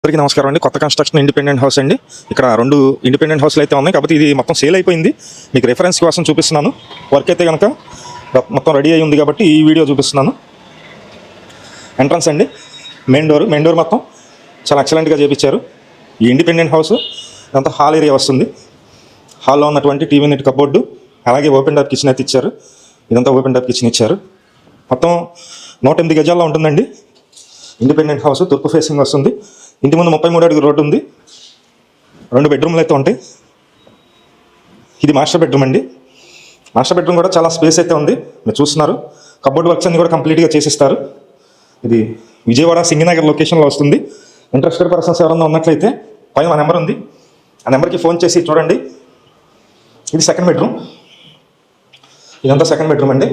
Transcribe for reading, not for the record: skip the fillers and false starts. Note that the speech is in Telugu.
అందరికీ నమస్కారం అండి. కొత్త కన్స్ట్రక్షన్ ఇండిపెండెంట్ హౌస్ అండి. ఇక్కడ 2 ఇండిపెండెంట్ హౌస్లు అయితే ఉన్నాయి. కాకపోతే ఇది మొత్తం సేల్ అయిపోయింది. మీకు రెఫరెన్స్ కోసం చూపిస్తున్నాను. వర్క్ అయితే కనుక మొత్తం రెడీ అయి ఉంది కాబట్టి ఈ వీడియో చూపిస్తున్నాను. ఎంట్రన్స్ అండి, మెయిన్ డోర్ మొత్తం చాలా ఎక్సలెంట్గా చేయించారు. ఈ ఇండిపెండెంట్ హౌస్ ఇదంతా హాల్ ఏరియా వస్తుంది. హాల్లో ఉన్నటువంటి టీవీ యూనిట్ కబోర్డు, అలాగే ఓపెన్ టాప్ కిచెన్ అయితే ఇచ్చారు. ఇదంతా ఓపెన్ టాప్ కిచెన్ ఇచ్చారు. మొత్తం 108 గజాల్లో ఉంటుందండి. ఇండిపెండెంట్ హౌస్ తూర్పు ఫేసింగ్ వస్తుంది. ఇంటి ముందు 33 అడుగుల రోడ్డు ఉంది. 2 బెడ్రూమ్లు అయితే ఉంటాయి. ఇది మాస్టర్ బెడ్రూమ్ అండి. మాస్టర్ బెడ్రూమ్ కూడా చాలా స్పేస్ అయితే ఉంది. మీరు చూస్తున్నారు. కబోర్డ్ వర్క్స్ అన్ని కూడా కంప్లీట్గా చేసిస్తారు. ఇది విజయవాడ సింగనగర్ లొకేషన్లో వస్తుంది. ఇంట్రెస్టెడ్ పర్సన్స్ ఎవరైనా ఉన్నట్లయితే పైన మా నెంబర్ ఉంది, ఆ నెంబర్కి ఫోన్ చేసి చూడండి. ఇది సెకండ్ బెడ్రూమ్. ఇదంతా సెకండ్ బెడ్రూమ్ అండి.